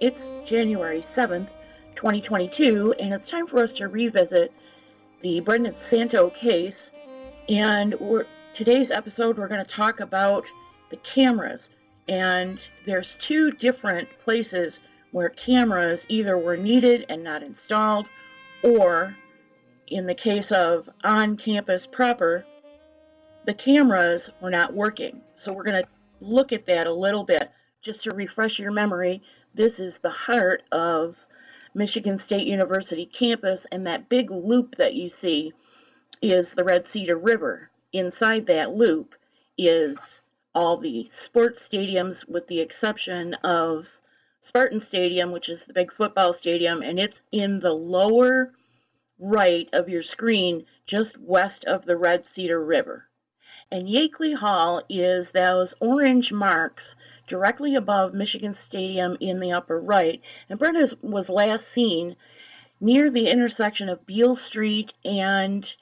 It's January 7th, 2022, and it's time for us to revisit the Brendan Santo case. And today's episode, we're going to talk about the cameras. And there's two different places where cameras either were needed and not installed, or in the case of on campus proper, the cameras were not working. So we're going to look at that a little bit. Just to refresh your memory, this is the heart of Michigan State University campus, and that big loop that you see is the Red Cedar River. Inside that loop is all the sports stadiums, with the exception of Spartan Stadium, which is the big football stadium, and it's in the lower right of your screen, just west of the Red Cedar River. And Yakeley Hall is those orange marks directly above Michigan Stadium in the upper right. And Brenda was last seen near the intersection of Beale Street and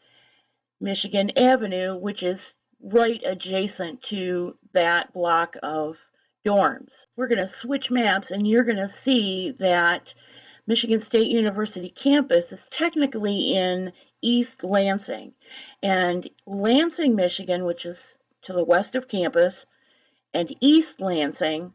Michigan Avenue, which is right adjacent to that block of dorms. We're going to switch maps, and you're going to see that Michigan State University campus is technically in East Lansing. And Lansing, Michigan, which is to the west of campus, and East Lansing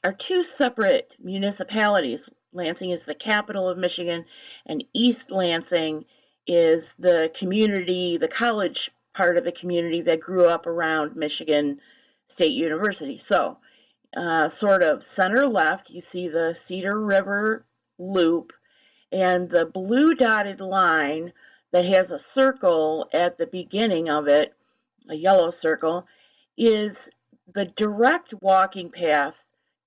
are two separate municipalities. Lansing is the capital of Michigan, and East Lansing is the community, the college part of the community that grew up around Michigan State University. So, sort of center left, you see the Cedar River loop, and the blue dotted line that has a circle at the beginning of it, a yellow circle, is the direct walking path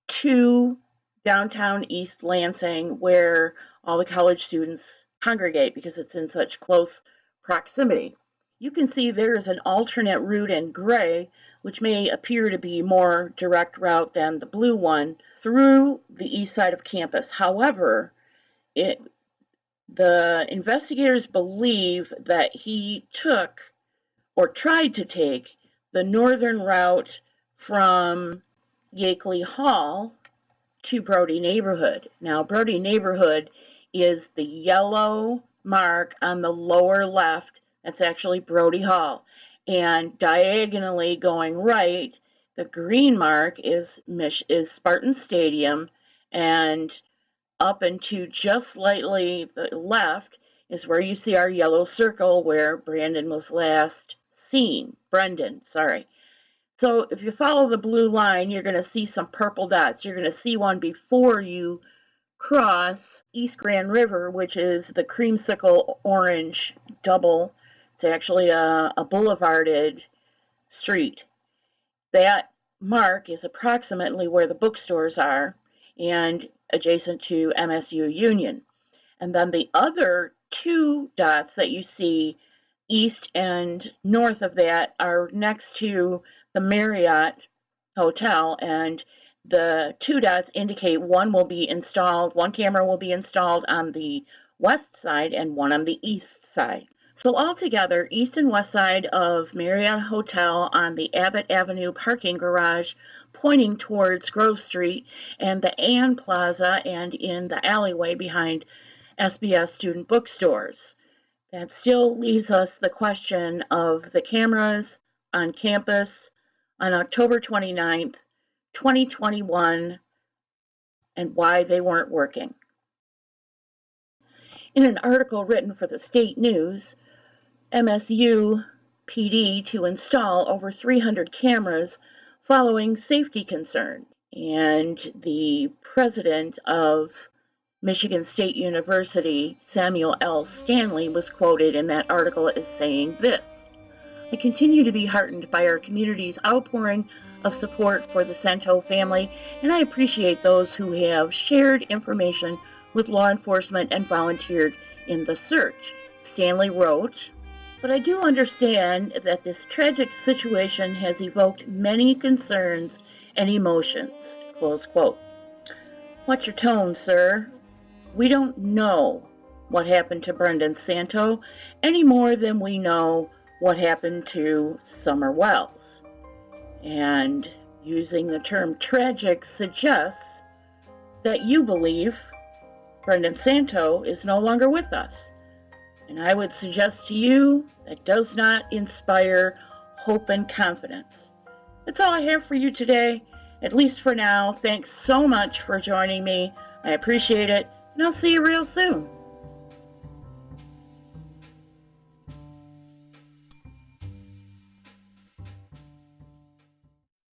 to downtown East Lansing, where all the college students congregate because it's in such close proximity. You can see there is an alternate route in gray, which may appear to be more direct route than the blue one, through the east side of campus. However, the investigators believe that he took, or tried to take, the northern route from Yakeley Hall to Brody neighborhood. Now, Brody neighborhood is the yellow mark on the lower left. That's actually Brody Hall. And diagonally going right, the green mark is Spartan Stadium, and up and to just slightly the left is where you see our yellow circle where Brendan was last seen. So if you follow the blue line, you're going to see some purple dots. You're going to see one before you cross East Grand River, which is the creamsicle orange double. It's actually a boulevarded street. That mark is approximately where the bookstores are and adjacent to MSU Union. And then the other two dots that you see east and north of that are next to the Marriott Hotel, and the two dots indicate one camera will be installed on the west side and one on the east side. So altogether, east and west side of Marriott Hotel on the Abbott Avenue parking garage pointing towards Grove Street, and the Ann Plaza, and in the alleyway behind SBS student bookstores. That still leaves us the question of the cameras on campus on October 29th, 2021, and why they weren't working. In an article written for the State News, MSUPD to install over 300 cameras following safety concerns. And the president of Michigan State University, Samuel L. Stanley, was quoted in that article as saying this: "I continue to be heartened by our community's outpouring of support for the Santo family, and I appreciate those who have shared information with law enforcement and volunteered in the search," Stanley wrote. "But I do understand that this tragic situation has evoked many concerns and emotions." Close quote. What's your tone, sir? We don't know what happened to Brendan Santo any more than we know what happened to Summer Wells. And using the term tragic suggests that you believe Brendan Santo is no longer with us. And I would suggest to you that does not inspire hope and confidence. That's all I have for you today, at least for now. Thanks so much for joining me. I appreciate it, and I'll see you real soon.